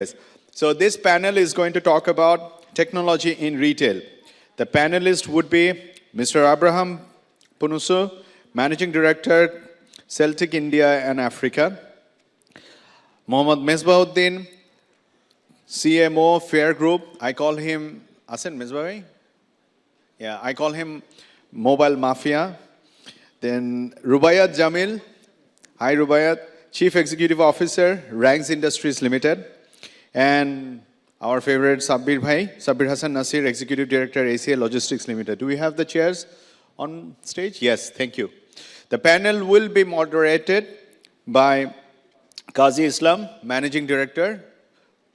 Yes. So this panel is going to talk about technology in retail. The panelist would be Mr. Abraham Punusu, Managing Director, Celtic India and Africa. Mohammad Mesbah Uddin, CMO, Fair Group. I call him, Asen Mesbah? Yeah, I call him Mobile Mafia. Then Rubaiyat Jamil. Hi Rubaiyat, Chief Executive Officer, Ranks Industries Limited. And our favorite Sabbir Bhai, Sabbir Hassan Nasir, Executive Director, ACA Logistics Limited. Do we have the chairs on stage? Yes, thank you. The panel will be moderated by Qazi Islam, Managing Director,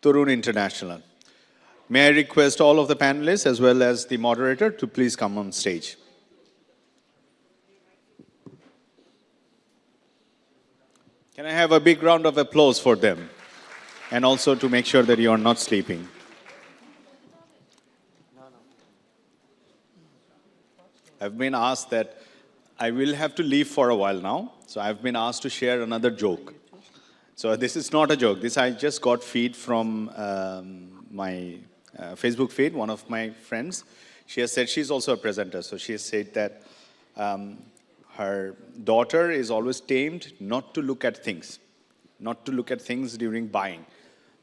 Turun International. May I request all of the panelists as well as the moderator to please come on stage. Can I have a big round of applause for them? And also to make sure that you are not sleeping. I've been asked that I will have to leave for a while now. So I've been asked to share another joke. So this is not a joke. This I just got feed from my Facebook feed, one of my friends. She has said she's also a presenter. So she has said that her daughter is always tamed not to look at things. Not to look at things during buying.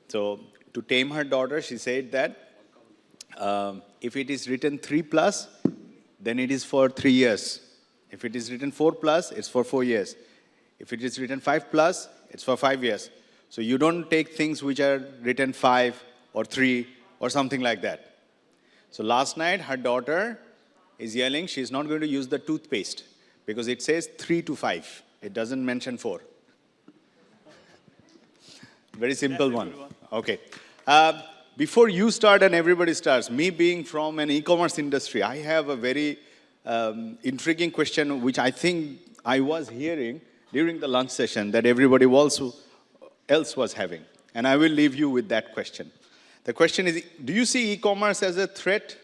So to tame her daughter, she said that if it is written 3+, then it is for 3 years. If it is written 4+, it's for 4 years. If it is written 5+, it's for 5 years. So you don't take things which are written 5 or 3 or something like that. So last night, her daughter is yelling she's not going to use the toothpaste because it says 3 to 5. It doesn't mention 4. Very simple one. Okay. Before you start and everybody starts, me being from an e-commerce industry, I have a very intriguing question which I think I was hearing during the lunch session that everybody else was having. And I will leave you with that question. The question is, do you see e-commerce as a threat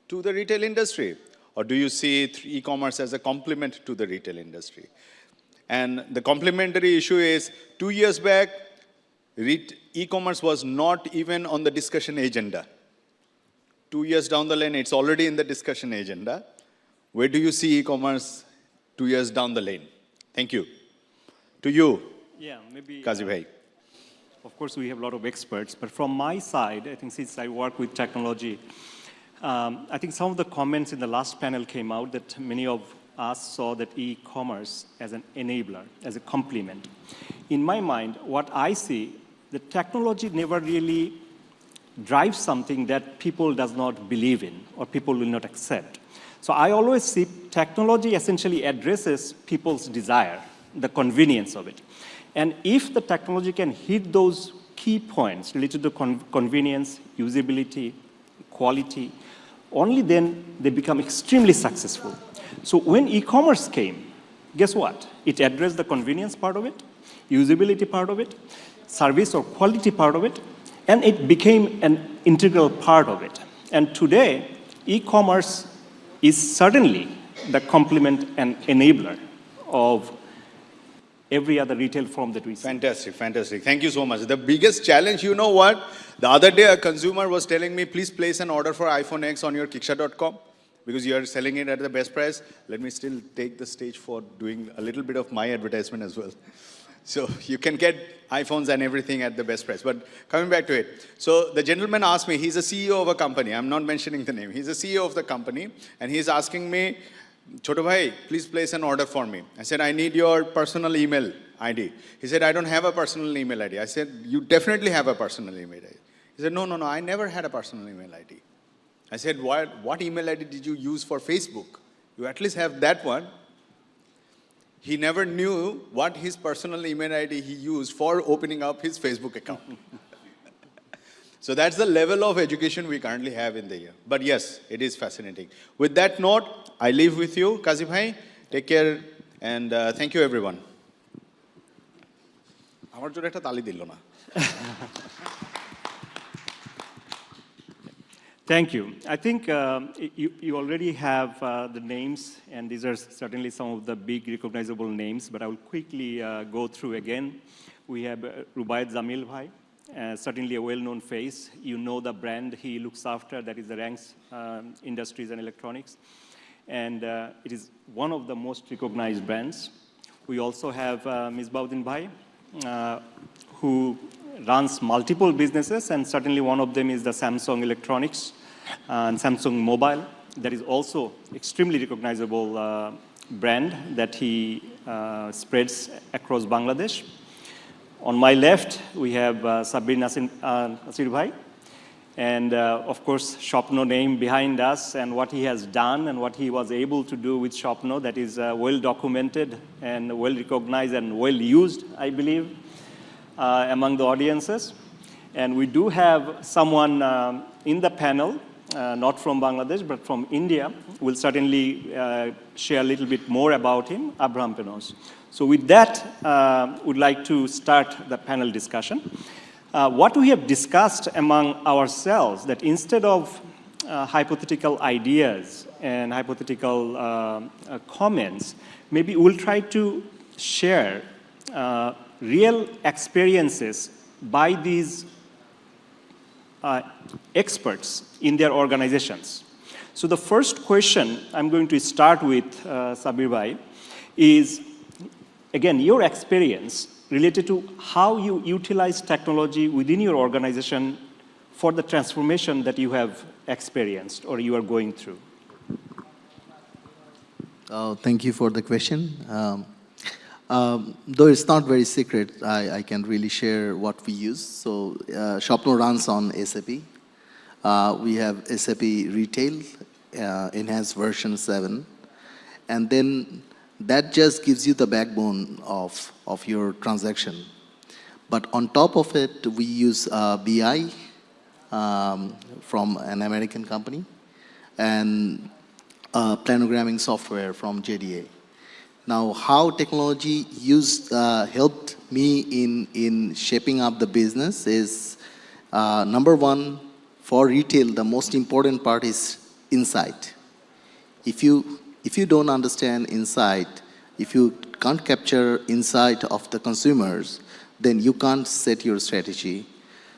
to the retail industry? Or do you see e-commerce as a complement to the retail industry? And the complementary issue is, 2 years back, e-commerce was not even on the discussion agenda. 2 years down the lane, it's already in the discussion agenda. Where do you see e-commerce 2 years down the lane? Thank you. To you, yeah, maybe, Qazi Bhai. Of course, we have a lot of experts, but from my side, I think since I work with technology, I think some of the comments in the last panel came out that many of us saw that e-commerce as an enabler, as a complement. In my mind, what I see, the technology never really drives something that people does not believe in or people will not accept. So I always see technology essentially addresses people's desire, the convenience of it. And if the technology can hit those key points related to convenience, usability, quality, only then they become extremely successful. So when e-commerce came, guess what? It addressed the convenience part of it, usability part of it, service or quality part of it, and it became an integral part of it. And today, e-commerce is certainly the complement and enabler of every other retail form that we see. Fantastic, fantastic. Thank you so much. The biggest challenge, you know what? The other day, a consumer was telling me, please place an order for iPhone X on your Kickstarter.com because you are selling it at the best price. Let me still take the stage for doing a little bit of my advertisement as well. So you can get iPhones and everything at the best price. But coming back to it. So the gentleman asked me, he's a CEO of a company. I'm not mentioning the name. He's a CEO of the company. And he's asking me, Choto bhai, please place an order for me. I said, I need your personal email ID. He said, I don't have a personal email ID. I said, you definitely have a personal email ID. He said, no, I never had a personal email ID. I said, what email ID did you use for Facebook? You at least have that one. He never knew what his personal email ID he used for opening up his Facebook account. So that's the level of education we currently have in the year. But yes, it is fascinating. With that note, I leave with you, Qazi Bhai. Take care and thank you everyone. আমার জন্য একটা তালি দিল না Thank you. I think you already have the names, and these are certainly some of the big recognizable names, but I will quickly go through again. We have Rubaiyat Jamil Bhai, certainly a well-known face. You know the brand he looks after, that is the Ranks Industries and Electronics. And it is one of the most recognized brands. We also have Mesbah Uddin Bhai, who runs multiple businesses, and certainly one of them is the Samsung Electronics and Samsung Mobile. That is also extremely recognizable brand that he spreads across Bangladesh. On my left, we have Sabir Nasir Bhai, and of course, Shopno name behind us, and what he has done and what he was able to do with Shopno, that is well documented and well recognized and well used, I believe, among the audiences. And we do have someone in the panel, not from Bangladesh, but from India, will certainly share a little bit more about him, Abraham Penos. So with that, would like to start the panel discussion. What we have discussed among ourselves, that instead of hypothetical ideas and hypothetical comments, maybe we'll try to share real experiences by these experts in their organizations. So the first question I'm going to start with, Sabir Bhai, is, again, your experience related to how you utilize technology within your organization for the transformation that you have experienced or you are going through. Thank you for the question. Though it's not very secret, I can really share what we use. So Shopno runs on SAP. We have SAP Retail, enhanced version 7. And then that just gives you the backbone of your transaction. But on top of it, we use BI from an American company and planogramming software from JDA. Now, how technology helped me in shaping up the business is, number one, for retail, the most important part is insight. If you don't understand insight, if you can't capture insight of the consumers, then you can't set your strategy.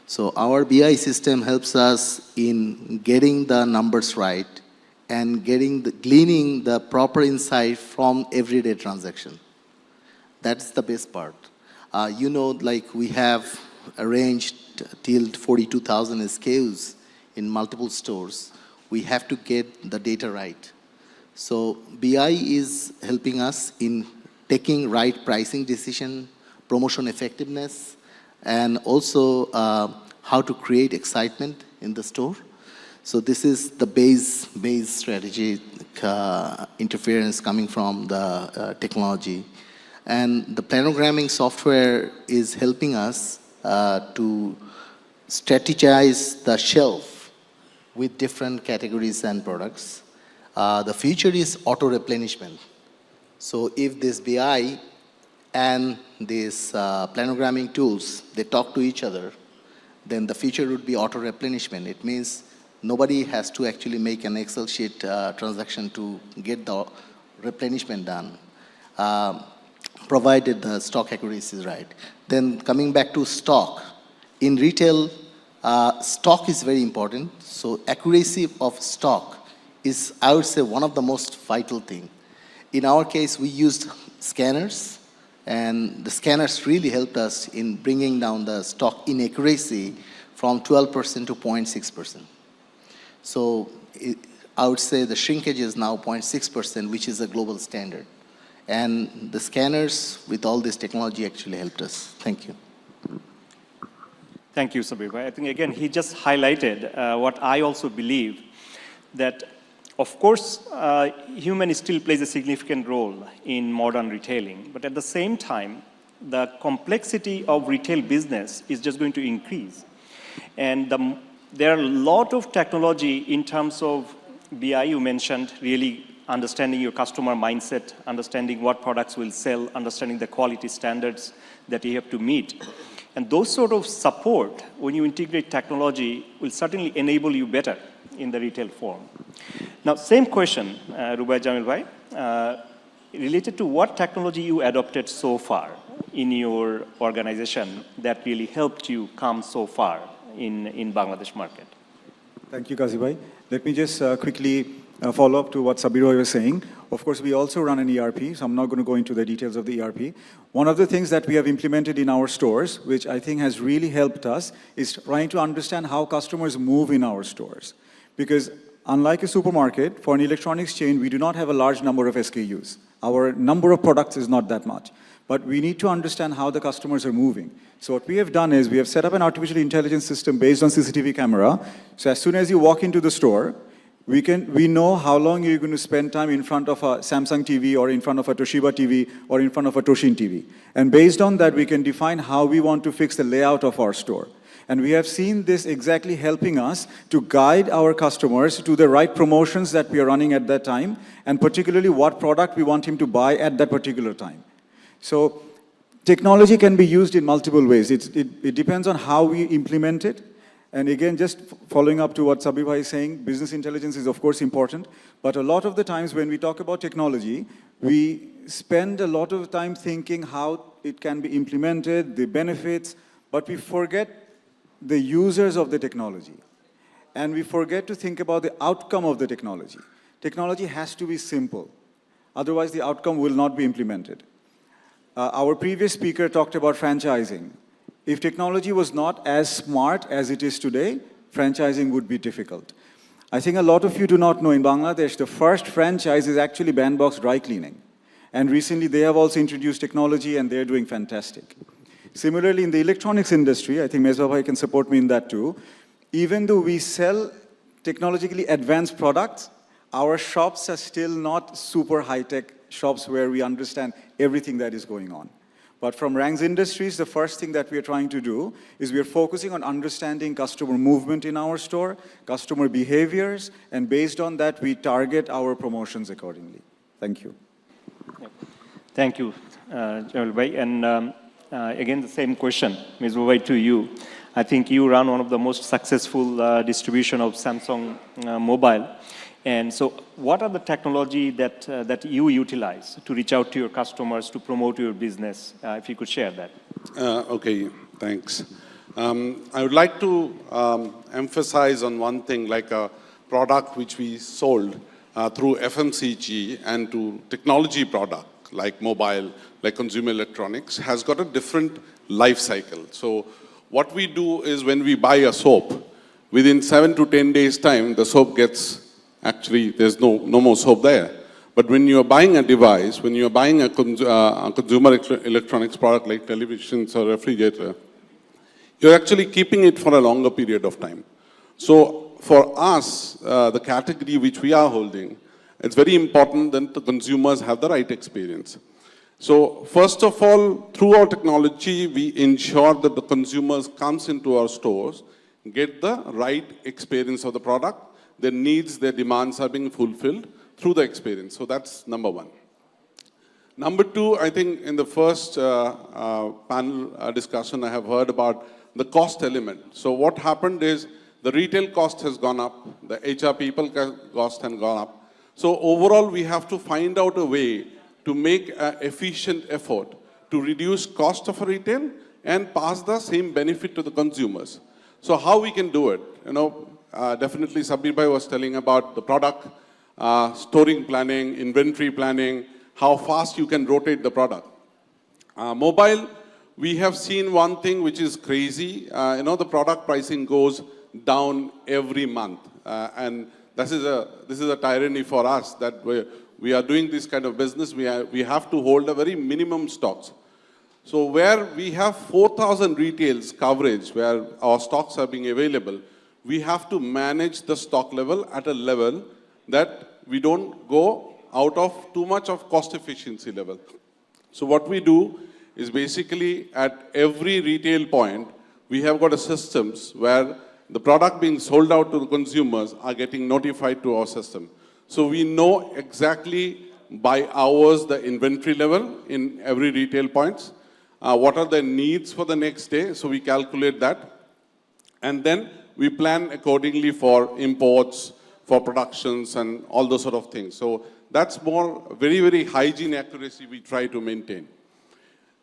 So our BI system helps us in getting the numbers right and gleaning the proper insight from everyday transaction. That's the best part. Like we have arranged till 42,000 SKUs in multiple stores. We have to get the data right. So BI is helping us in taking right pricing decision, promotion effectiveness, and also how to create excitement in the store. So this is the base strategy interference coming from the technology. And the planogramming software is helping us to strategize the shelf with different categories and products. The future is auto-replenishment. So if this BI and these planogramming tools, they talk to each other, then the future would be auto-replenishment. It means nobody has to actually make an Excel sheet transaction to get the replenishment done, provided the stock accuracy is right. Then coming back to stock, in retail, stock is very important. So accuracy of stock is, I would say, one of the most vital thing. In our case, we used scanners, and the scanners really helped us in bringing down the stock inaccuracy from 12% to 0.6%. So I would say the shrinkage is now 0.6%, which is a global standard. And the scanners with all this technology actually helped us. Thank you. Thank you, Sabir Bhai. I think, again, he just highlighted what I also believe, that, of course, human still plays a significant role in modern retailing. But at the same time, the complexity of retail business is just going to increase. And there are a lot of technology in terms of BI, you mentioned, really understanding your customer mindset, understanding what products will sell, understanding the quality standards that you have to meet. And those sort of support, when you integrate technology, will certainly enable you better in the retail form. Now, same question, Rubai Jamil Bhai, related to what technology you adopted so far. in your organization that really helped you come so far in Bangladesh market? Thank you, Kazi bhai. Let me just quickly follow up to what Sabir bhai was saying. Of course, we also run an ERP, so I'm not going to go into the details of the ERP. One of the things that we have implemented in our stores, which I think has really helped us, is trying to understand how customers move in our stores. Because unlike a supermarket, for an electronics chain, we do not have a large number of SKUs. Our number of products is not that much. But we need to understand how the customers are moving. So what we have done is we have set up an artificial intelligence system based on CCTV camera. So as soon as you walk into the store, we know how long you're going to spend time in front of a Samsung TV or in front of a Toshiba TV or in front of a Toshin TV. And based on that, we can define how we want to fix the layout of our store. And we have seen this exactly helping us to guide our customers to the right promotions that we are running at that time, and particularly what product we want him to buy at that particular time. So technology can be used in multiple ways. It depends on how we implement it. And again, just following up to what Sabir bhai is saying, business intelligence is of course important, but a lot of the times when we talk about technology, we spend a lot of time thinking how it can be implemented, the benefits, but we forget the users of the technology. And we forget to think about the outcome of the technology. Technology has to be simple. Otherwise, the outcome will not be implemented. Our previous speaker talked about franchising. If technology was not as smart as it is today, franchising would be difficult. I think a lot of you do not know in Bangladesh, the first franchise is actually Bandbox Dry Cleaning. And recently they have also introduced technology and they're doing fantastic. Similarly, in the electronics industry, I think Mesbah bhai can support me in that too, even though we sell technologically advanced products, our shops are still not super high-tech shops where we understand everything that is going on. But from Rangs Industries, the first thing that we are trying to do is we are focusing on understanding customer movement in our store, customer behaviors, and based on that, we target our promotions accordingly. Thank you. Thank you, Jamil bhai. And again, the same question, Ms. Bhai, to you. I think you run one of the most successful distribution of Samsung mobile. And so what are the technology that you utilize to reach out to your customers, to promote your business? If you could share that. Okay, thanks. I would like to emphasize on one thing, like a product which we sold through FMCG and to technology product, like mobile, like consumer electronics, has got a different life cycle. So what we do is when we buy a soap, within 7 to 10 days time, the soap gets, actually there's no more soap there. But when you're buying a device, when you're buying a consumer electronics product like televisions or refrigerator, you're actually keeping it for a longer period of time. So for us, the category which we are holding, it's very important that the consumers have the right experience. So first of all, through our technology, we ensure that the consumers comes into our stores, get the right experience of the product, their needs, their demands are being fulfilled through the experience. So that's number one. Number two, I think in the first panel discussion, I have heard about the cost element. So what happened is the retail cost has gone up, the HR people cost has gone up. So overall, we have to find out a way to make an efficient effort to reduce cost of retail and pass the same benefit to the consumers. So how we can do it? Definitely Sabir bhai was telling about the product, storing planning, inventory planning, how fast you can rotate the product. Mobile, we have seen one thing which is crazy. The product pricing goes down every month. And this is a tyranny for us that we are doing this kind of business. We have to hold a very minimum stocks. So where we have 4,000 retails coverage, where our stocks are being available, we have to manage the stock level at a level that we don't go out of too much of cost efficiency level. So what we do is basically at every retail point, we have got a systems where the product being sold out to the consumers are getting notified to our system. So we know exactly by hours the inventory level in every retail points, what are the needs for the next day, so we calculate that. And then we plan accordingly for imports, for productions, and all those sort of things. So that's more very, very hygiene accuracy we try to maintain.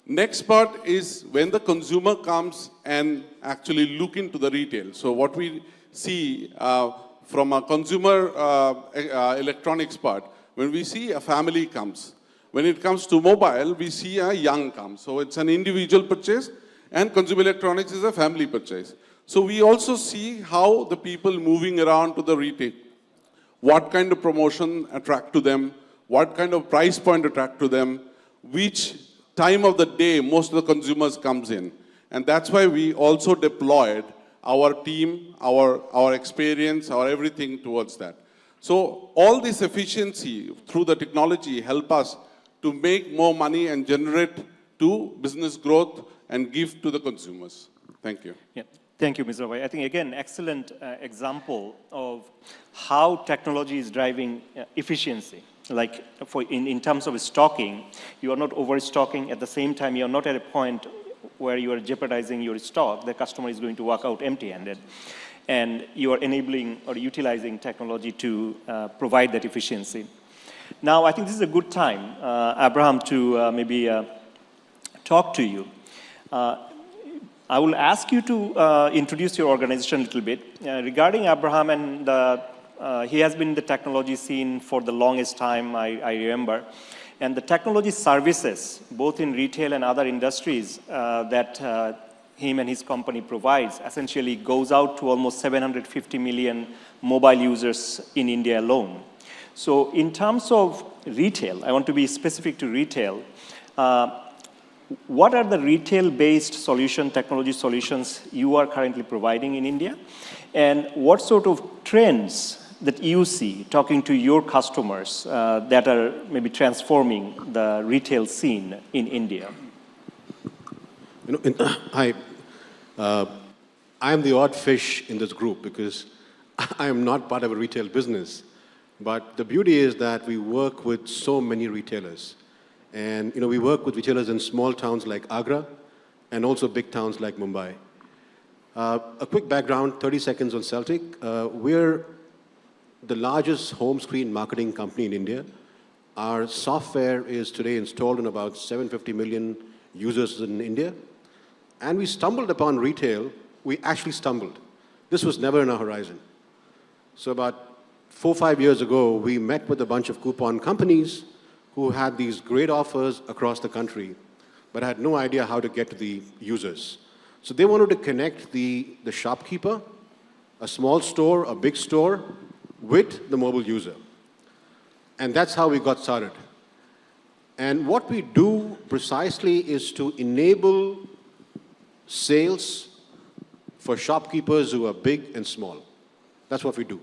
Next part is when the consumer comes and actually look into the retail. So what we see from a consumer electronics part, when we see a family comes, when it comes to mobile, we see a young come. So it's an individual purchase, and consumer electronics is a family purchase. So we also see how the people moving around to the retail, what kind of promotion attract to them, what kind of price point attract to them, which time of the day most of the consumers comes in. And that's why we also deployed our team, our experience, our everything towards that. So all this efficiency through the technology help us to make more money and generate to business growth and give to the consumers. Thank you. Yeah. Thank you, Mr. Roy. I think, again, excellent example of how technology is driving efficiency. Like in terms of stocking, you are not overstocking. At the same time, you are not at a point where you are jeopardizing your stock. The customer is going to walk out empty-handed. And you are enabling or utilizing technology to provide that efficiency. Now, I think this is a good time, Abraham, to maybe talk to you. I will ask you to introduce your organization a little bit. Regarding Abraham, and he has been in the technology scene for the longest time, I remember. And the technology services, both in retail and other industries that him and his company provides, essentially goes out to almost 750 million mobile users in India alone. So in terms of retail, I want to be specific to retail. What are the retail-based technology solutions you are currently providing in India? And what sort of trends that you see talking to your customers that are maybe transforming the retail scene in India? Hi. I am the odd fish in this group because I am not part of a retail business. But the beauty is that we work with so many retailers. And we work with retailers in small towns like Agra and also big towns like Mumbai. A quick background, 30 seconds on Celtic. We're the largest home screen marketing company in India. Our software is today installed in about 750 million users in India. And we stumbled upon retail. We actually stumbled. This was never in our horizon. So about 4 or 5 years ago, we met with a bunch of coupon companies who had these great offers across the country, but had no idea how to get to the users. So they wanted to connect the shopkeeper, a small store, a big store, with the mobile user. And that's how we got started. And what we do precisely is to enable sales for shopkeepers who are big and small. That's what we do.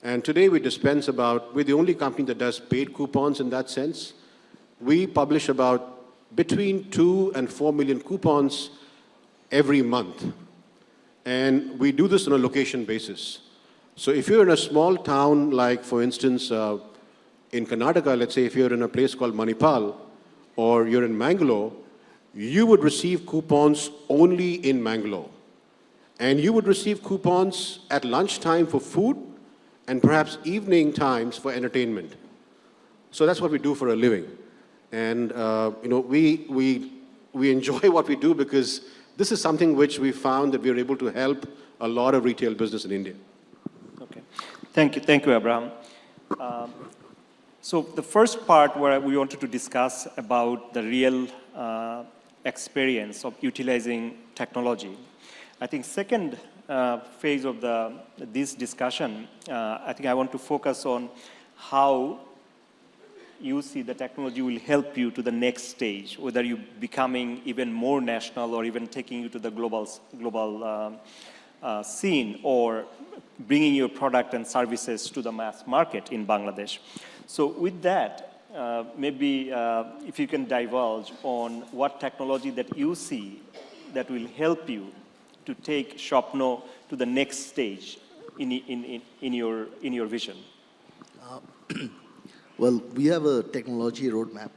And today we're the only company that does paid coupons in that sense. We publish about between 2 and 4 million coupons every month. And we do this on a location basis. So if you're in a small town, like for instance, in Karnataka, let's say if you're in a place called Manipal, or you're in Mangalore, you would receive coupons only in Mangalore. And you would receive coupons at lunchtime for food, and perhaps evening times for entertainment. So that's what we do for a living. And we enjoy what we do because this is something which we found that we are able to help a lot of retail business in India. Okay. Thank you, Abraham. So the first part where we wanted to discuss about the real experience of utilizing technology. I think second phase of this discussion, I think I want to focus on how you see the technology will help you to the next stage, whether you're becoming even more national or even taking you to the global scene or bringing your product and services to the mass market in Bangladesh. So with that, maybe if you can divulge on what technology that you see that will help you to take Shopno to the next stage in your vision. Well, we have a technology roadmap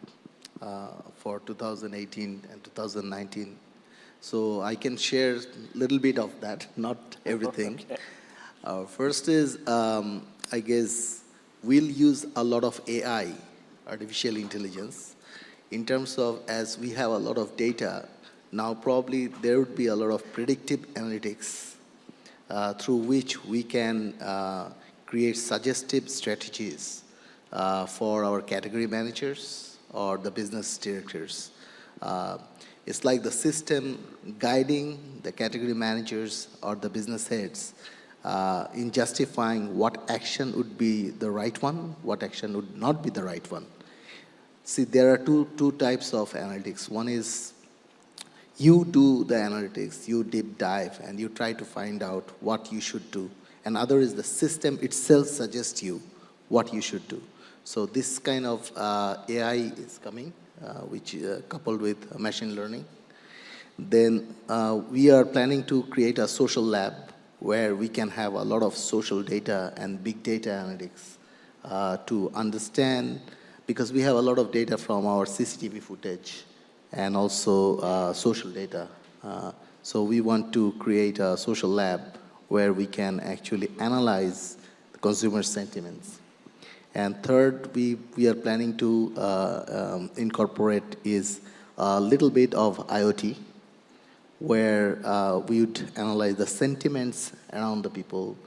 for 2018 and 2019. So I can share a little bit of that, not everything. Okay. First is, I guess, we'll use a lot of AI, artificial intelligence, in terms of, as we have a lot of data, now probably there would be a lot of predictive analytics through which we can create suggestive strategies for our category managers or the business directors. It's like the system guiding the category managers or the business heads in justifying what action would be the right one, what action would not be the right one. See, there are two types of analytics. One is you do the analytics, you deep dive, and you try to find out what you should do. And other is the system itself suggests you what you should do. So this kind of AI is coming, which coupled with machine learning. Then we are planning to create a social lab where we can have a lot of social data and big data analytics to understand, because we have a lot of data from our CCTV footage and also social data. So we want to create a social lab where we can actually analyze the consumer sentiments. And third, we are planning to incorporate is a little bit of IoT, where we would analyze the sentiments around the people,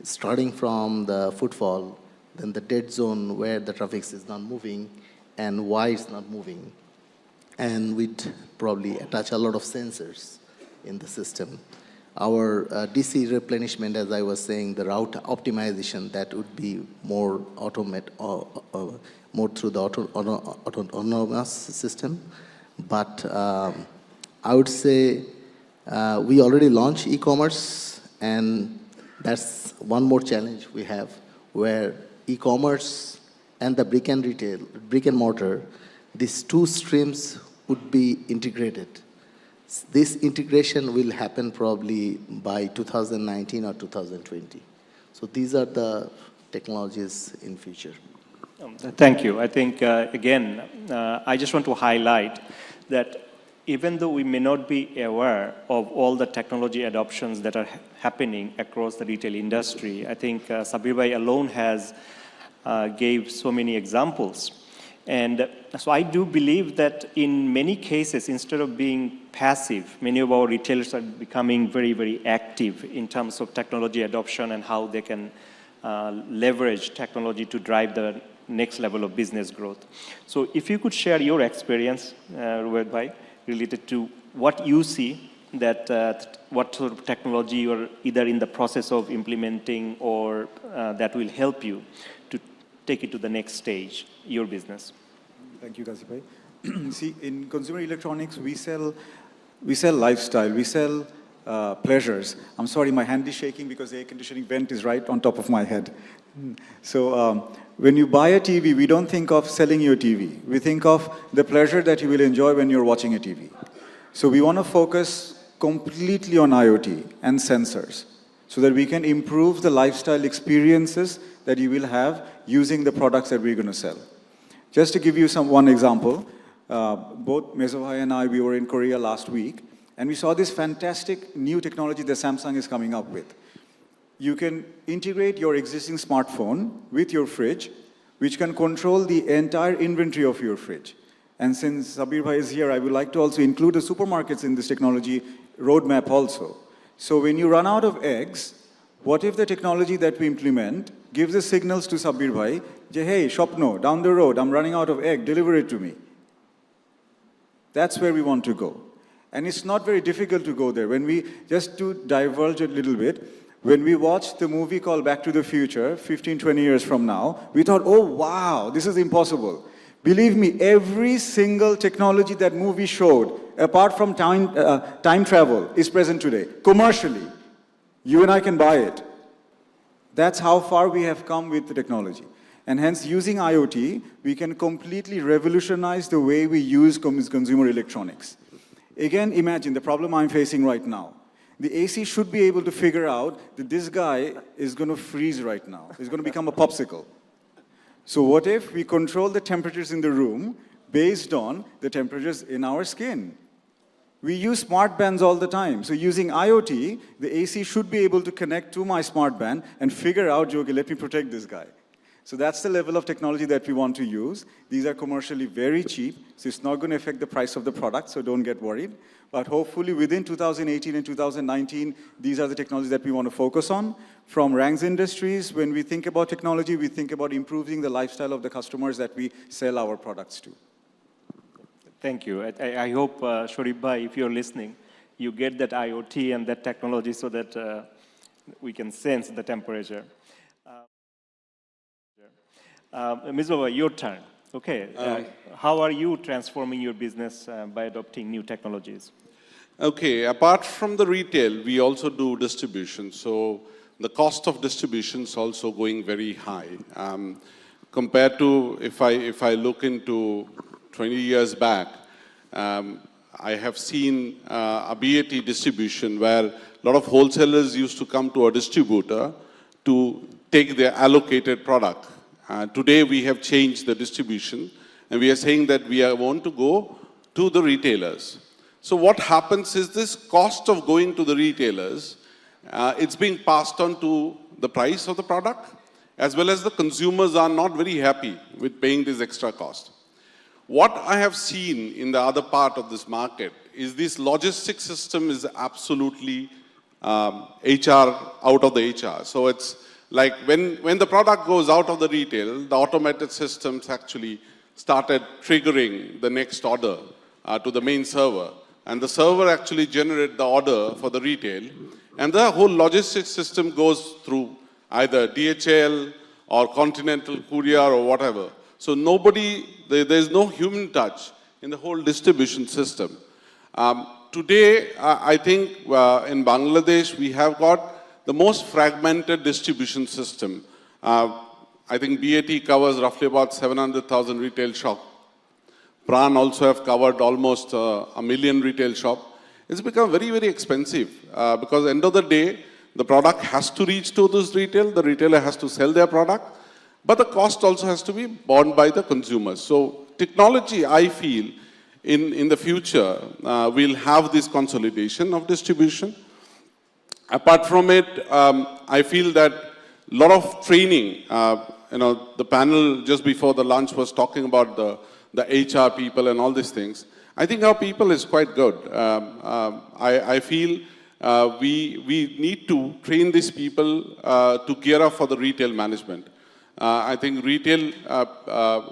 starting from the footfall, then the dead zone where the traffic is not moving and why it's not moving. And we'd probably attach a lot of sensors in the system. Our DC replenishment, as I was saying, the route optimization, that would be more more through the autonomous system. But I would say we already launched e-commerce, and that's one more challenge we have, where e-commerce and the brick and mortar, these two streams would be integrated. This integration will happen probably by 2019 or 2020. So these are the technologies in future. Thank you. I think, again, I just want to highlight that even though we may not be aware of all the technology adoptions that are happening across the retail industry, I think Sabir Bhai alone has gave so many examples. And so I do believe that in many cases, instead of being passive, many of our retailers are becoming very, very active in terms of technology adoption and how they can leverage technology to drive the next level of business growth. So if you could share your experience, Ruwaid Bhai, related to what you see, that what sort of technology you're either in the process of implementing or that will help you to take it to the next stage, your business. Thank you, Kazi Bhai. See, in consumer electronics, we sell lifestyle, we sell pleasures. I'm sorry, my hand is shaking because the air conditioning vent is right on top of my head. So when you buy a TV, we don't think of selling your TV. We think of the pleasure that you will enjoy when you're watching a TV. So we want to focus completely on IoT and sensors so that we can improve the lifestyle experiences that you will have using the products that we're going to sell. Just to give you one example, both Mesbah Bhai and I, we were in Korea last week, and we saw this fantastic new technology that Samsung is coming up with. You can integrate your existing smartphone with your fridge, which can control the entire inventory of your fridge. And since Sabir Bhai is here, I would like to also include the supermarkets in this technology roadmap also. So when you run out of eggs, what if the technology that we implement gives the signals to Sabir Bhai, hey, Shopno, down the road, I'm running out of egg, deliver it to me. That's where we want to go. And it's not very difficult to go there. When we, just to diverge a little bit, when we watched the movie called Back to the Future, 15, 20 years from now, we thought, oh, wow, this is impossible. Believe me, every single technology that movie showed, apart from time travel, is present today, commercially. You and I can buy it. That's how far we have come with the technology. And hence, using IoT, we can completely revolutionize the way we use consumer electronics. Again, imagine the problem I'm facing right now. The AC should be able to figure out that this guy is going to freeze right now. He's going to become a popsicle. So what if we control the temperatures in the room based on the temperatures in our skin? We use smart bands all the time. So using IoT, the AC should be able to connect to my smart band and figure out, okay, let me protect this guy. So that's the level of technology that we want to use. These are commercially very cheap, so it's not going to affect the price of the product, so don't get worried. But hopefully within 2018 and 2019, these are the technologies that we want to focus on. From Rang's Industries, when we think about technology, we think about improving the lifestyle of the customers that we sell our products to. Thank you. I hope, Sharif Bhai, if you're listening, you get that IoT and that technology so that we can sense the temperature. Ms. Baba, your turn. Okay. How are you transforming your business by adopting new technologies? Okay, apart from the retail, we also do distribution. So the cost of distribution is also going very high. Compared to if I look into 20 years back, I have seen a BAT distribution where a lot of wholesalers used to come to a distributor to take their allocated product. Today we have changed the distribution and we are saying that we want to go to the retailers. So what happens is this cost of going to the retailers, it's being passed on to the price of the product, as well as the consumers are not very happy with paying this extra cost. What I have seen in the other part of this market is this logistics system is absolutely HR, out of the HR. So it's like when the product goes out of the retail, the automated systems actually started triggering the next order to the main server. And the server actually generates the order for the retail. And the whole logistics system goes through either DHL or Continental Courier or whatever. So there's no human touch in the whole distribution system. Today, I think in Bangladesh, we have got the most fragmented distribution system. I think BAT covers roughly about 700,000 retail shops. Pran also have covered almost 1 million retail shops. It's become very, very expensive because at the end of the day, the product has to reach to this retail, the retailer has to sell their product, but the cost also has to be borne by the consumers. So technology, I feel, in the future, will have this consolidation of distribution. Apart from it, I feel that a lot of training, the panel just before the lunch was talking about the HR people and all these things. I think our people is quite good. I feel we need to train these people to gear up for the retail management. I think retail,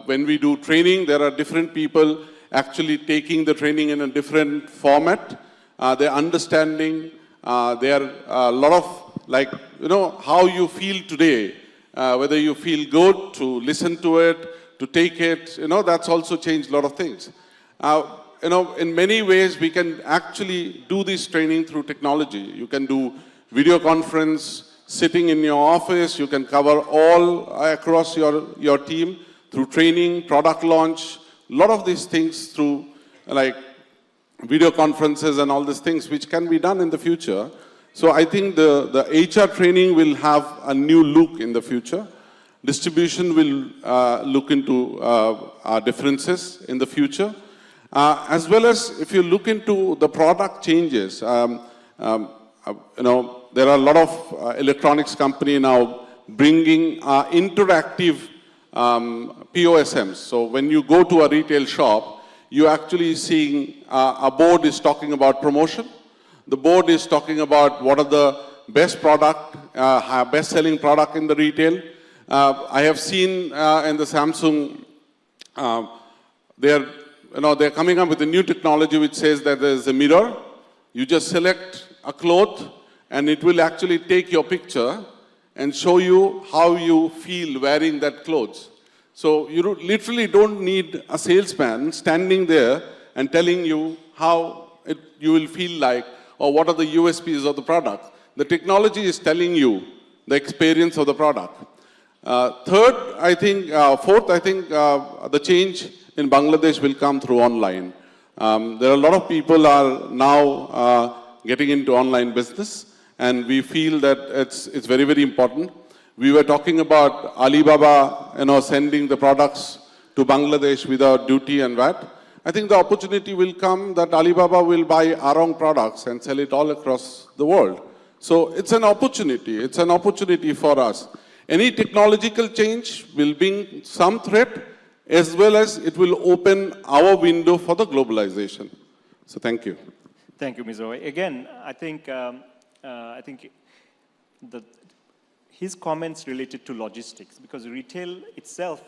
when we do training, there are different people actually taking the training in a different format. They're understanding, there are a lot of, how you feel today, whether you feel good to listen to it, to take it, that's also changed a lot of things. In many ways, we can actually do this training through technology. You can do video conference, sitting in your office, you can cover all across your team through training, product launch, a lot of these things through video conferences and all these things which can be done in the future. So I think the HR training will have a new look in the future. Distribution will look into our differences in the future. As well as if you look into the product changes, there are a lot of electronics company now bringing interactive POSMs. So when you go to a retail shop, you're actually seeing a board is talking about promotion. The board is talking about what are the best product, best-selling product in the retail. I have seen in the Samsung, they're coming up with a new technology which says that there's a mirror. You just select a cloth and it will actually take your picture and show you how you feel wearing that clothes. So you literally don't need a salesman standing there and telling you how you will feel like or what are the USPs of the product. The technology is telling you the experience of the product. Fourth, I think the change in Bangladesh will come through online. There are a lot of people are now getting into online business, and we feel that it's very, very important. We were talking about Alibaba, sending the products to Bangladesh without duty and VAT. I think the opportunity will come that Alibaba will buy our own products and sell it all across the world. So it's an opportunity. It's an opportunity for us. Any technological change will bring some threat, as well as it will open our window for the globalization. So thank you. Thank you, Mr. Roy. Again, I think his comments related to logistics, because retail itself,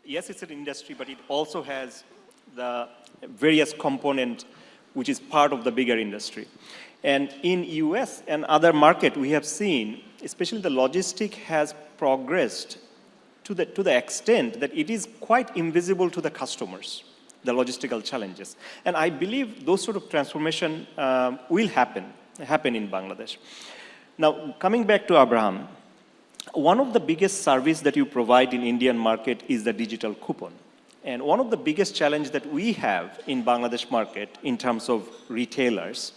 yes, it's an industry, but it also has the various component which is part of the bigger industry. And in US and other market, we have seen, especially the logistic has progressed to the extent that it is quite invisible to the customers, the logistical challenges. And I believe those sort of transformation will happen in Bangladesh. Now, coming back to Abraham, one of the biggest service that you provide in Indian market is the digital coupon. And one of the biggest challenge that we have in Bangladesh market in terms of retailers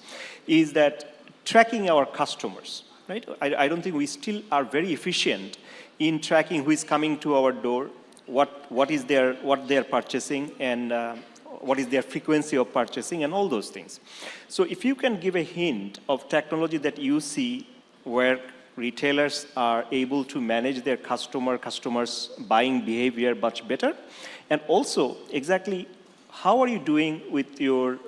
is that tracking our customers, right? I don't think we still are very efficient in tracking who is coming to our door, what they're purchasing, and what is their frequency of purchasing, and all those things. So if you can give a hint of technology that you see where retailers are able to manage their customers' buying behavior much better, and also exactly how are you doing with your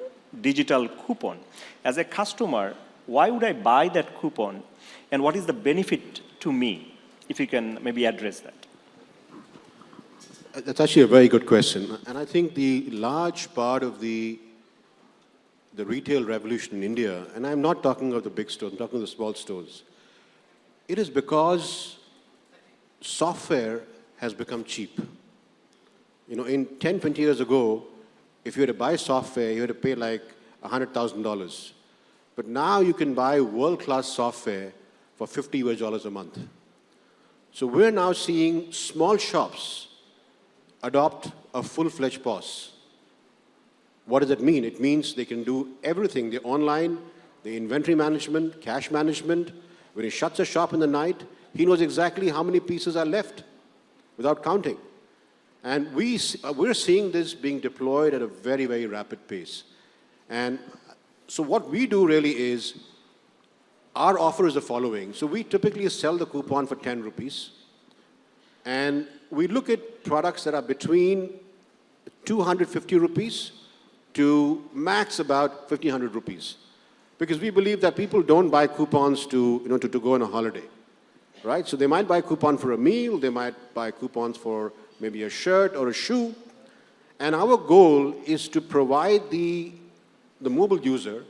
digital coupon? As a customer, why would I buy that coupon, and what is the benefit to me? If you can maybe address that. That's actually a very good question. And I think the large part of the retail revolution in India, and I'm not talking of the big stores, I'm talking of the small stores, it is because software has become cheap. You know, in 10, 20 years ago, if you had to buy software, you had to pay like $100,000. But now you can buy world-class software for $50 a month. So we're now seeing small shops adopt a full-fledged POS. What does it mean? It means they can do everything, the online, the inventory management, cash management. When he shuts a shop in the night, he knows exactly how many pieces are left without counting. And we're seeing this being deployed at a very, very rapid pace. And so what we do really is, our offer is the following. So we typically sell the coupon for 10 rupees. And we look at products that are between 250 rupees to max about 1,500 rupees. Because we believe that people don't buy coupons to go on a holiday, right? So they might buy a coupon for a meal, they might buy coupons for maybe a shirt or a shoe. And our goal is to provide the mobile user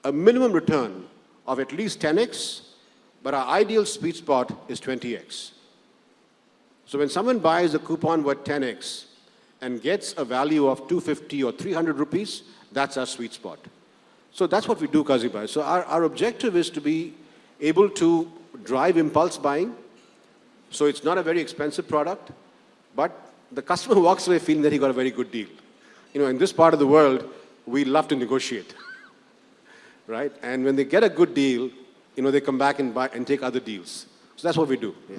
a minimum return of at least 10x, but our ideal sweet spot is 20x. So when someone buys a coupon worth 10x and gets a value of 250 or 300 rupees, that's our sweet spot. So that's what we do, Kazibai. So our objective is to be able to drive impulse buying. So it's not a very expensive product, but the customer walks away feeling that he got a very good deal. You know, in this part of the world, we love to negotiate, right? And when they get a good deal, you know, they come back and buy and take other deals. So that's what we do. Yeah.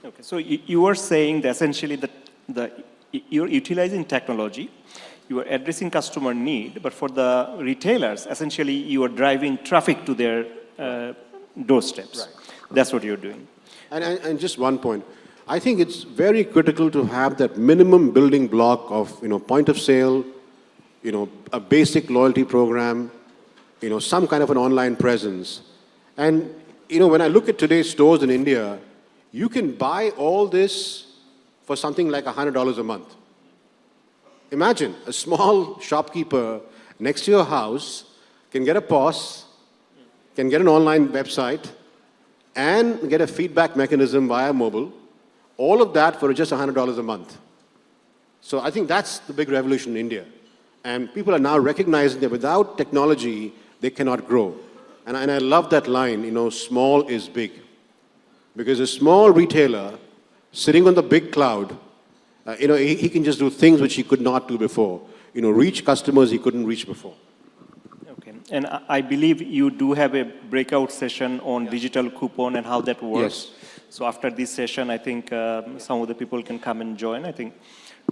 Okay. So you were saying that essentially that you're utilizing technology, you are addressing customer need, but for the retailers, essentially you are driving traffic to their doorsteps. Right. That's what you're doing. And just one point. I think it's very critical to have that minimum building block of, you know, point of sale, you know, a basic loyalty program, you know, some kind of an online presence. And, you know, when I look at today's stores in India, you can buy all this for something like $100 a month. Imagine a small shopkeeper next to your house can get a POS, can get an online website, and get a feedback mechanism via mobile. All of that for just $100 a month. So I think that's the big revolution in India. And people are now recognizing that without technology, they cannot grow. And I love that line, you know, small is big. Because a small retailer sitting on the big cloud, you know, he can just do things which he could not do before. You know, reach customers he couldn't reach before. Okay. And I believe you do have a breakout session on digital coupon and how that works. Yes. So after this session, I think some of the people can come and join, I think.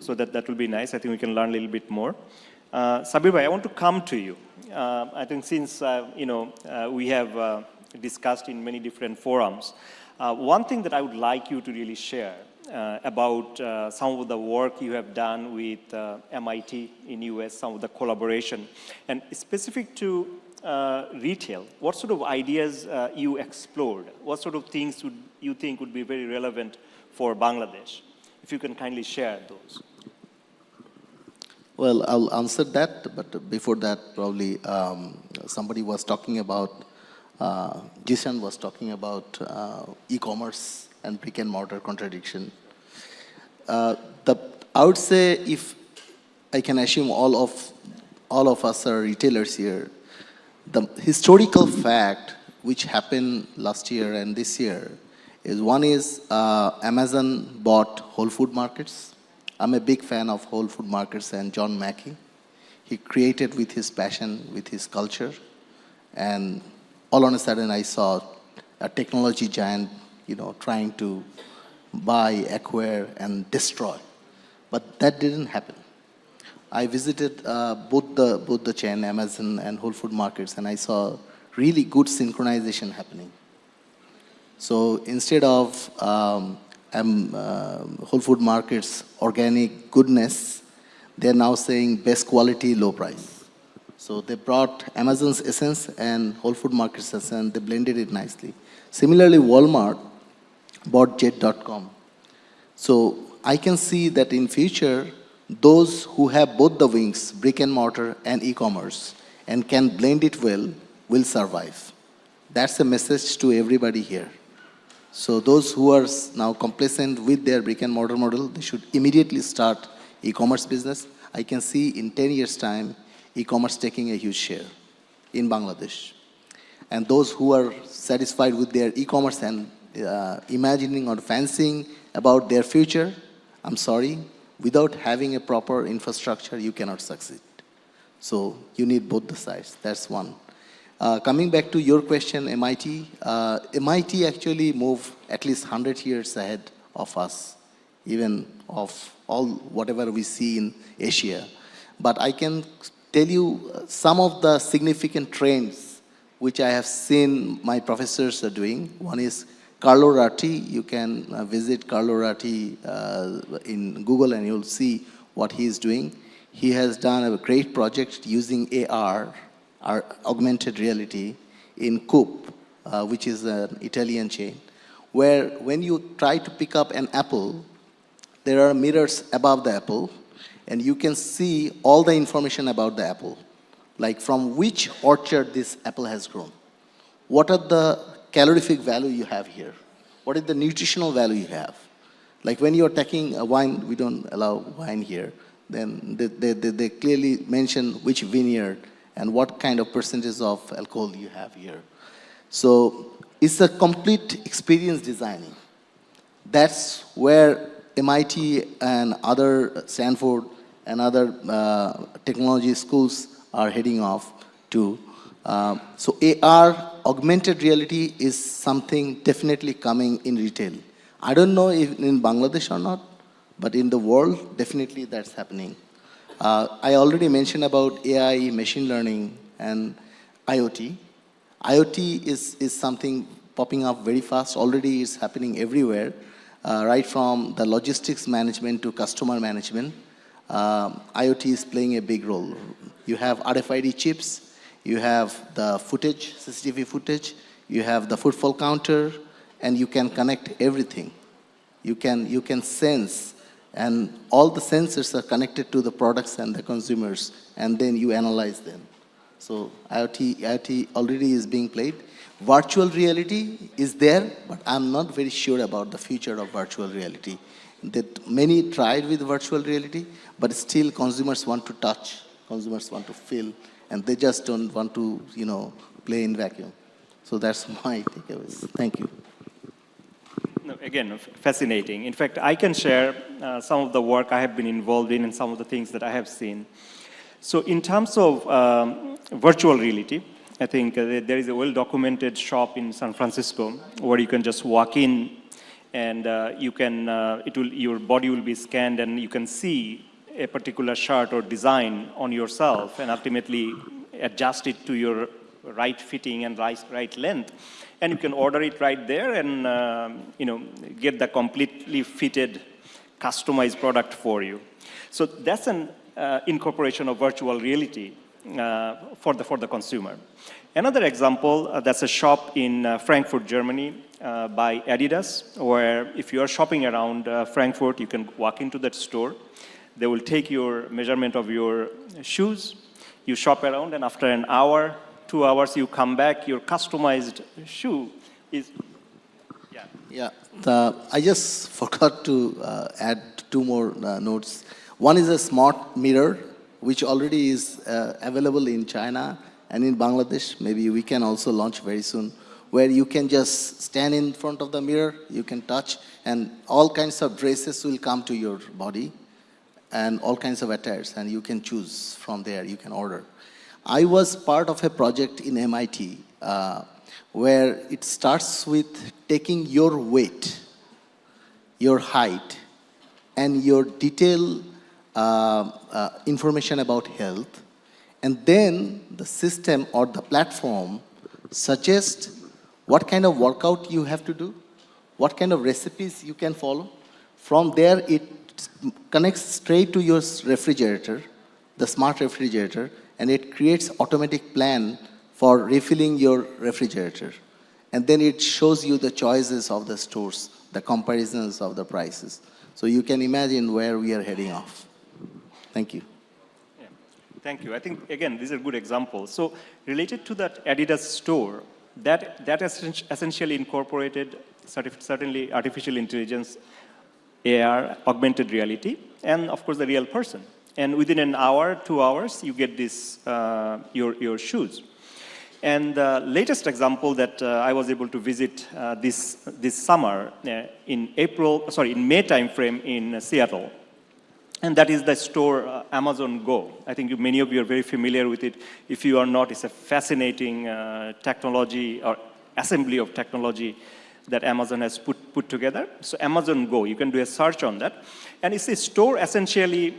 So that will be nice. I think we can learn a little bit more. Sabir bhai, I want to come to you. I think since, you know, we have discussed in many different forums, One thing that I would like you to really share about some of the work you have done with MIT in US, some of the collaboration, and specific to retail, what sort of ideas you explored? What sort of things would you think would be very relevant for Bangladesh? If you can kindly share those. Well, I'll answer that, but before that, probably somebody was talking about, Jishan was talking about e-commerce and brick and mortar contradiction. I would say, if I can assume all of us are retailers here, the historical fact which happened last year and this year is, one is Amazon bought Whole Food Markets. I'm a big fan of Whole Food Markets and John Mackey. He created with his passion, with his culture, and all on a sudden I saw a technology giant, trying to buy, acquire, and destroy. But that didn't happen. I visited both the chain, Amazon and Whole Food Markets, and I saw really good synchronization happening. So instead of Whole Food Markets organic goodness, they're now saying best quality, low price. So they brought Amazon's essence and Whole Food Market's essence, and they blended it nicely. Similarly, Walmart bought Jet.com. So I can see that in future, those who have both the wings, brick and mortar and e-commerce, and can blend it well, will survive. That's a message to everybody here. So those who are now complacent with their brick and mortar model, they should immediately start e-commerce business. I can see in 10 years' time, e-commerce taking a huge share in Bangladesh. And those who are satisfied with their e-commerce and imagining or fancying about their future, I'm sorry, without having a proper infrastructure, you cannot succeed. So you need both the sides. That's one. Coming back to your question, MIT, MIT actually moved at least 100 years ahead of us, even of all whatever we see in Asia. But I can tell you some of the significant trends which I have seen my professors are doing. One is Carlo Ratti. You can visit Carlo Ratti in Google and you'll see what he is doing. He has done a great project using AR, augmented reality, in Coop, which is an Italian chain, where when you try to pick up an apple, there are mirrors above the apple, and you can see all the information about the apple, like from which orchard this apple has grown. What are the calorific value you have here? What is the nutritional value you have? Like when you're taking a wine, we don't allow wine here, then they clearly mention which vineyard and what kind of percentage of alcohol you have here. So it's a complete experience designing. That's where MIT and other Stanford and other technology schools are heading off to. So AR, augmented reality, is something definitely coming in retail. I don't know if in Bangladesh or not, but in the world, definitely that's happening. I already mentioned about AI, machine learning, and IoT. IoT is something popping up very fast. Already it's happening everywhere, right from the logistics management to customer management. IoT is playing a big role. You have RFID chips, you have the footage, CCTV footage, you have the footfall counter, and you can connect everything. You can sense, and all the sensors are connected to the products and the consumers, and then you analyze them. So IoT already is being played. Virtual reality is there, but I'm not very sure about the future of virtual reality. That many tried with virtual reality, but still consumers want to touch, consumers want to feel, and they just don't want to, play in vacuum. So that's my takeaways. Thank you. No, again, fascinating. In fact, I can share some of the work I have been involved in and some of the things that I have seen. So in terms of virtual reality, I think there is a well-documented shop in San Francisco where you can just walk in and your body will be scanned and you can see a particular shirt or design on yourself and ultimately adjust it to your right fitting and right length. And you can order it right there and get the completely fitted, customized product for you. So that's an incorporation of virtual reality for the consumer. Another example, that's a shop in Frankfurt, Germany, by Adidas, where if you are shopping around Frankfurt, you can walk into that store. They will take your measurement of your shoes, you shop around, and after an hour, 2 hours, you come back, your customized shoe is, Yeah, I just forgot to add two more notes. One is a smart mirror, which already is available in China and in Bangladesh. Maybe we can also launch very soon, where you can just stand in front of the mirror, you can touch, and all kinds of dresses will come to your body, and all kinds of attires, and you can choose from there, you can order. I was part of a project in MIT where it starts with taking your weight, your height, and your detailed information about health, and then the system or the platform suggests what kind of workout you have to do, what kind of recipes you can follow. From there, it connects straight to your refrigerator, the smart refrigerator, and it creates automatic plan for refilling your refrigerator. And then it shows you the choices of the stores, the comparisons of the prices. So you can imagine where we are heading off. Thank you. Yeah. Thank you. I think, again, these are good examples. So related to that Adidas store, that essentially incorporated certainly artificial intelligence, AR, augmented reality, and of course the real person. And within an hour, 2 hours, you get this, your shoes. And the latest example that I was able to visit this summer in May timeframe in Seattle, and that is the store Amazon Go. I think many of you are very familiar with it. If you are not, it's a fascinating technology or assembly of technology that Amazon has put together. So Amazon Go, you can do a search on that. And it's a store essentially,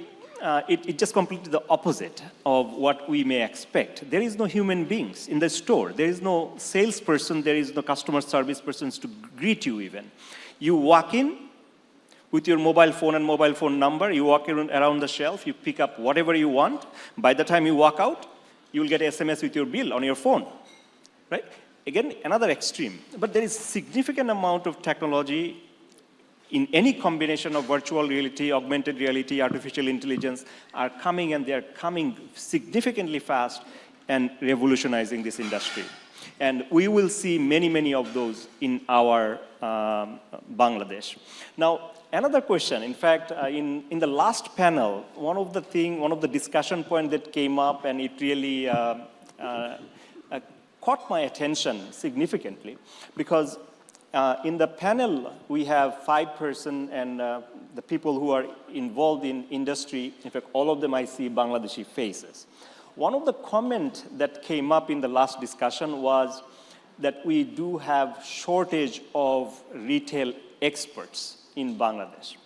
it just completely the opposite of what we may expect. There is no human beings in the store. There is no salesperson. There is no customer service persons to greet you even. You walk in with your mobile phone and mobile phone number. You walk around the shelf. You pick up whatever you want. By the time you walk out, you will get an SMS with your bill on your phone, right? Again, another extreme. But there is significant amount of technology in any combination of virtual reality, augmented reality, artificial intelligence are coming, and they are coming significantly fast and revolutionizing this industry. And we will see many, many of those in our Bangladesh. Now, another question, in fact, in the last panel, one of the discussion points that came up, and it really caught my attention significantly, because in the panel, we have 5 persons, and the people who are involved in industry, in fact, all of them I see Bangladeshi faces. One of the comments that came up in the last discussion was that we do have shortage of retail experts in Bangladesh.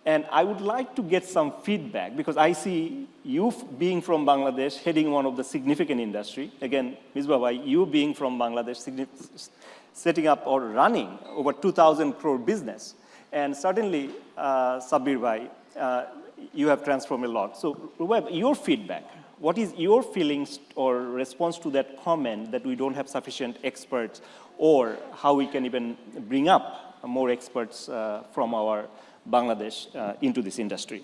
And I would like to get some feedback, because I see you being from Bangladesh, heading one of the significant industry. Again, Mesbah, you being from Bangladesh, setting up or running over 2,000 crore business. And certainly, Sabir Bhai, you have transformed a lot. So, Rubaib, your feedback, what is your feelings or response to that comment that we don't have sufficient experts, or how we can even bring up more experts from our Bangladesh into this industry?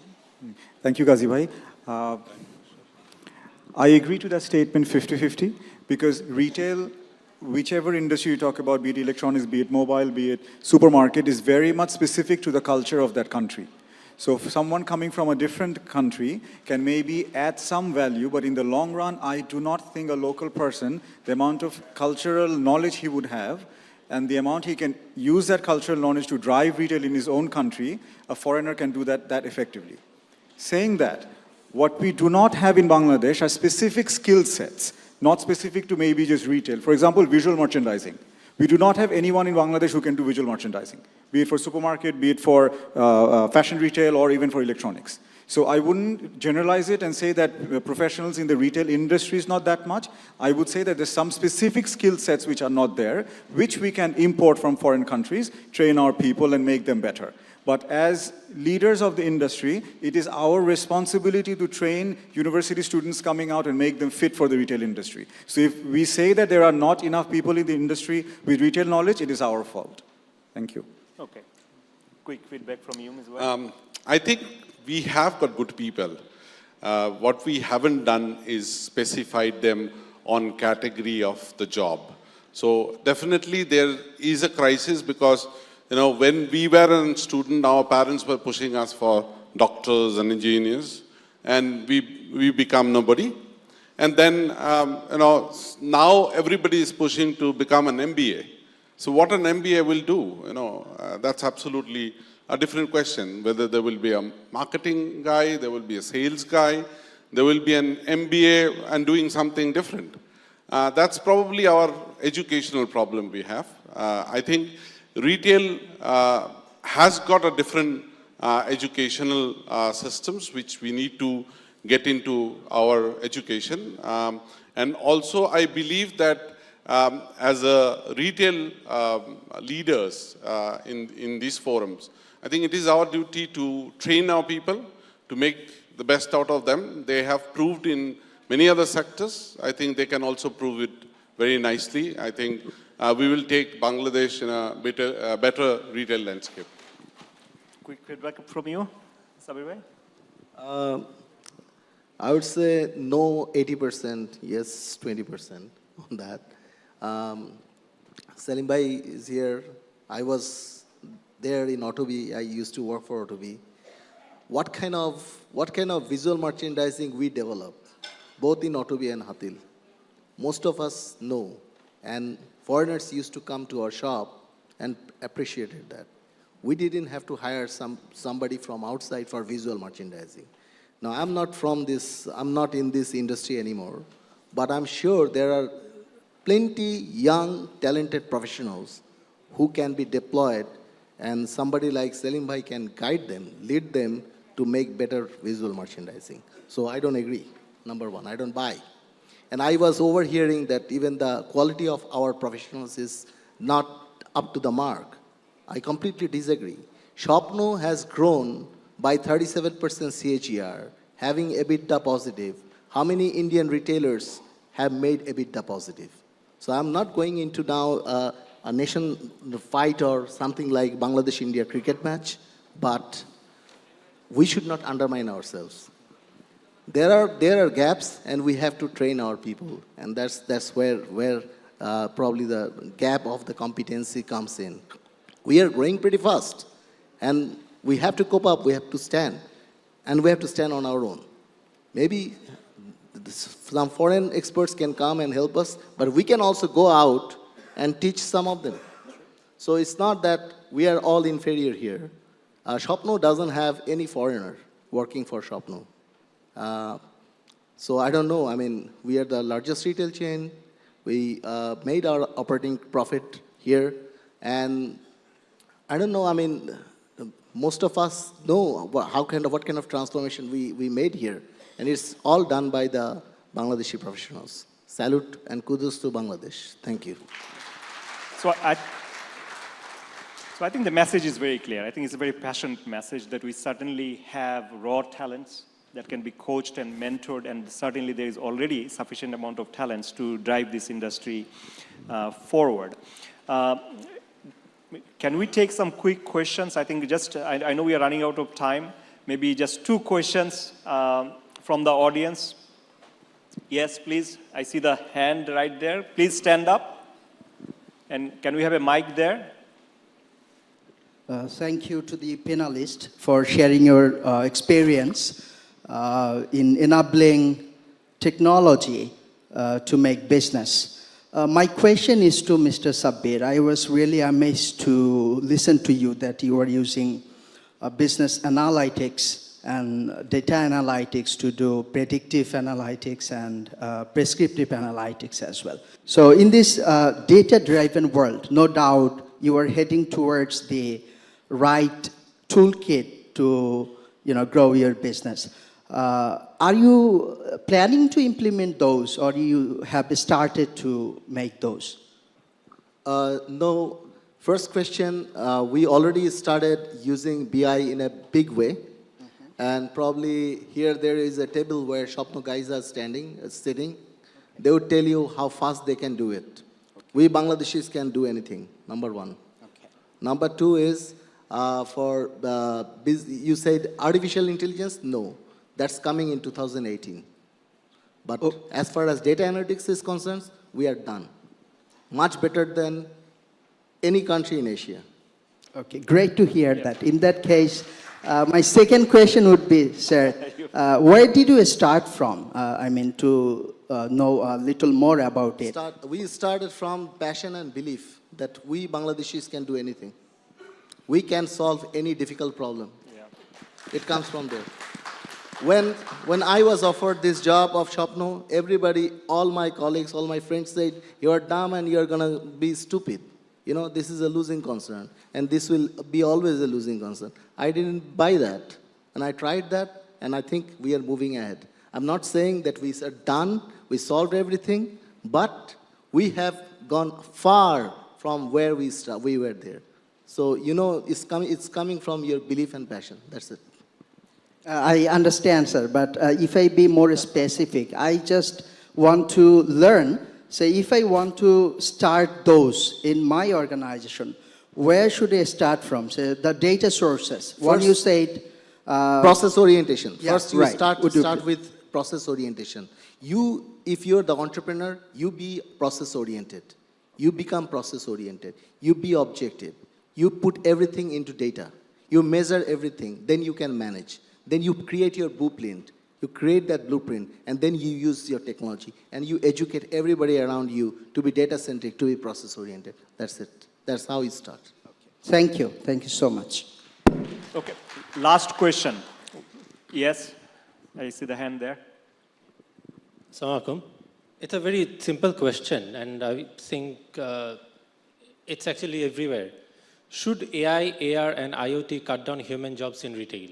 Thank you, Ghazi Bhai. I agree to that statement 50-50, because retail, whichever industry you talk about, be it electronics, be it mobile, be it supermarket, is very much specific to the culture of that country. So if someone coming from a different country can maybe add some value, but in the long run, I do not think a local person, the amount of cultural knowledge he would have, and the amount he can use that cultural knowledge to drive retail in his own country, a foreigner can do that effectively. Saying that, what we do not have in Bangladesh are specific skill sets, not specific to maybe just retail. For example, visual merchandising. We do not have anyone in Bangladesh who can do visual merchandising, be it for supermarket, be it for fashion retail, or even for electronics. So I wouldn't generalize it and say that professionals in the retail industry is not that much. I would say that there's some specific skill sets which are not there, which we can import from foreign countries, train our people and make them better. But as leaders of the industry, it is our responsibility to train university students coming out and make them fit for the retail industry. So if we say that there are not enough people in the industry with retail knowledge, it is our fault. Thank you. Okay. Quick feedback from you, Ms. Wang. I think we have got good people. What we haven't done is specified them on category of the job. So definitely there is a crisis because, when we were a student, our parents were pushing us for doctors and engineers, and we become nobody. And then, now everybody is pushing to become an MBA. So what an MBA will do, that's absolutely a different question. Whether there will be a marketing guy, there will be a sales guy, there will be an MBA and doing something different. That's probably our educational problem we have. I think retail has got a different educational systems which we need to get into our education. And also I believe that as a retail leaders in these forums, I think it is our duty to train our people, to make the best out of them. They have proved in many other sectors. I think they can also prove it very nicely. I think we will take Bangladesh in a better retail landscape. Quick feedback from you, Sabir bhai. I would say no 80%, yes 20% on that. Salim bhai is here. I was there in Autobi. I used to work for Autobi. What kind of visual merchandising we develop, both in Autobi and Hatil? Most of us know, and foreigners used to come to our shop and appreciated that. We didn't have to hire somebody from outside for visual merchandising. Now, I'm not in this industry anymore, but I'm sure there are plenty young, talented professionals who can be deployed, and somebody like Salim bhai can guide them, lead them to make better visual merchandising. So I don't agree, number one, I don't buy. And I was overhearing that even the quality of our professionals is not up to the mark. I completely disagree. Shopno has grown by 37% CAGR, having EBITDA positive. How many Indian retailers have made EBITDA positive? So I'm not going into now a nation fight or something like Bangladesh-India cricket match, but we should not undermine ourselves. There are gaps, and we have to train our people, and that's where probably the gap of the competency comes in. We are growing pretty fast, and we have to cope up, we have to stand, and we have to stand on our own. Maybe some foreign experts can come and help us, but we can also go out and teach some of them. So it's not that we are all inferior here. Shopno doesn't have any foreigner working for Shopno. So I don't know, I mean, we are the largest retail chain. We made our operating profit here, and I don't know, I mean, most of us know what kind of transformation we made here, and it's all done by the Bangladeshi professionals. Salute and kudos to Bangladesh. Thank you. So I think the message is very clear. I think it's a very passionate message that we certainly have raw talents that can be coached and mentored, and certainly there is already sufficient amount of talents to drive this industry forward. Can we take some quick questions? I think I know we are running out of time. Maybe just 2 questions from the audience. Yes, please. I see the hand right there. Please stand up. And can we have a mic there? Thank you to the panelists for sharing your experience in enabling technology to make business. My question is to Mr. Sabir. I was really amazed to listen to you that you are using business analytics and data analytics to do predictive analytics and prescriptive analytics as well. So in this data-driven world, no doubt you are heading towards the right toolkit to grow your business. Are you planning to implement those, or you have started to make those? No. First question, we already started using BI in a big way. And probably here there is a table where Shopno guys are sitting. They would tell you how fast they can do it. We Bangladeshis can do anything, number one. Okay. Number two is, you said artificial intelligence? No, that's coming in 2018. But as far as data analytics is concerned, we are done. Much better than any country in Asia. Okay, great to hear that. In that case, my second question would be, sir, where did you start from? To know a little more about it. We started from passion and belief that we Bangladeshis can do anything. We can solve any difficult problem. Yeah. It comes from there. When I was offered this job of Shopno, everybody, all my colleagues, all my friends said, you're dumb and you're going to be stupid. This is a losing concern, and this will be always a losing concern. I didn't buy that, and I tried that, and I think we are moving ahead. I'm not saying that we are done, we solved everything, but we have gone far from where we were there. So, it's coming from your belief and passion. That's it. I understand, sir, but if I be more specific, I just want to learn. Say, if I want to start those in my organization, where should I start from? Say, the data sources. What you said. Process orientation. Yeah, First, you right. start with process orientation. If you're the entrepreneur, you be process oriented. You become process oriented. You be objective. You put everything into data. You measure everything. Then you can manage. Then you create your blueprint. You create that blueprint, and then you use your technology, and you educate everybody around you to be data-centric, to be process-oriented. That's it. That's how it starts. Okay. Thank you. Thank you so much. Okay, last question. Yes, I see the hand there. Assalamu alaikum. It's a very simple question, and I think it's actually everywhere. Should AI, AR, and IoT cut down human jobs in retail?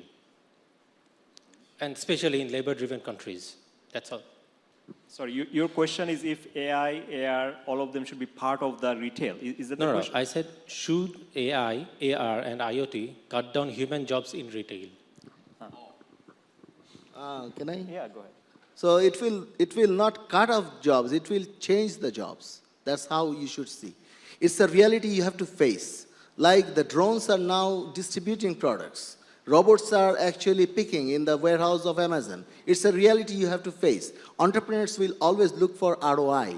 And especially in labor-driven countries. That's all. Sorry, your question is if AI, AR, all of them should be part of the retail. Is that the question? No, I said, should AI, AR, and IoT cut down human jobs in retail? Can I? Yeah, go ahead. So it will not cut off jobs. It will change the jobs. That's how you should see. It's a reality you have to face. Like the drones are now distributing products. Robots are actually picking in the warehouse of Amazon. It's a reality you have to face. Entrepreneurs will always look for ROI,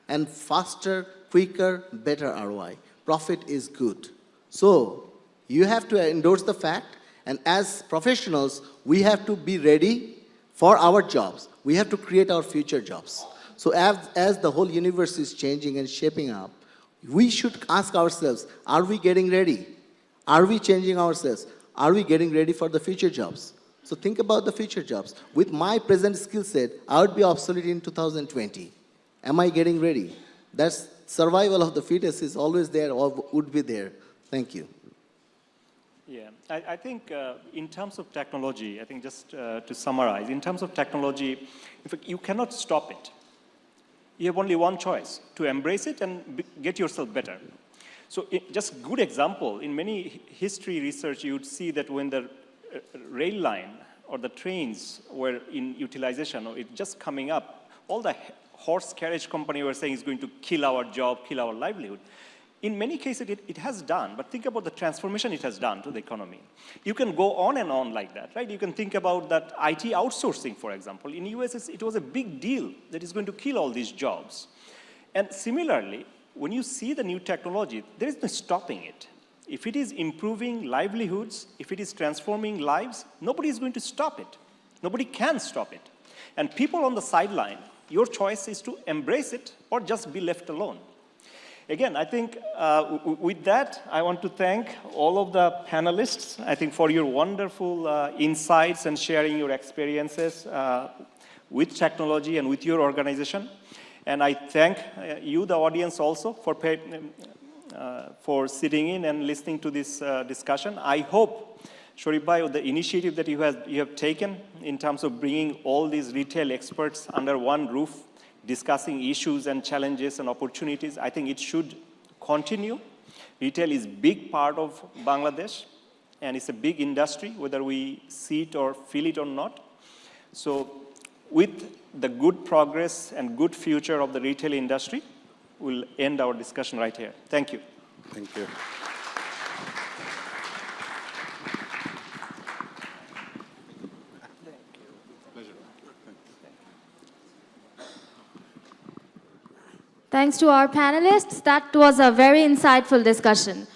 and faster, quicker, better ROI. Profit is good. So you have to endorse the fact, and as professionals, we have to be ready for our jobs. We have to create our future jobs. So as the whole universe is changing and shaping up, we should ask ourselves, are we getting ready? Are we changing ourselves? Are we getting ready for the future jobs? So think about the future jobs. With my present skill set, I would be obsolete in 2020. Am I getting ready? That's survival of the fittest is always there or would be there. Thank you. Yeah, I think in terms of technology, I think just to summarize, in terms of technology, in fact, you cannot stop it. You have only one choice, to embrace it and get yourself better. So just good example, in many history research, you would see that when the rail line or the trains were in utilization, or it just coming up, all the horse carriage company were saying it's going to kill our job, kill our livelihood. In many cases, it has done, but think about the transformation it has done to the economy. You can go on and on like that, right? You can think about that IT outsourcing, for example. In the US, it was a big deal that is going to kill all these jobs. And similarly, when you see the new technology, there is no stopping it. If it is improving livelihoods, if it is transforming lives, nobody is going to stop it. Nobody can stop it. And people on the sideline, your choice is to embrace it or just be left alone. Again, I think with that, I want to thank all of the panelists, I think, for your wonderful insights and sharing your experiences with technology and with your organization. And I thank you, the audience, also for sitting in and listening to this discussion. I hope Sharif Bhai, the initiative that you have taken in terms of bringing all these retail experts under one roof, discussing issues and challenges and opportunities, I think it should continue. Retail is a big part of Bangladesh, and it's a big industry, whether we see it or feel it or not. So with the good progress and good future of the retail industry, we'll end our discussion right here. Thank you. Thank you. Thanks to our panelists. That was a very insightful discussion.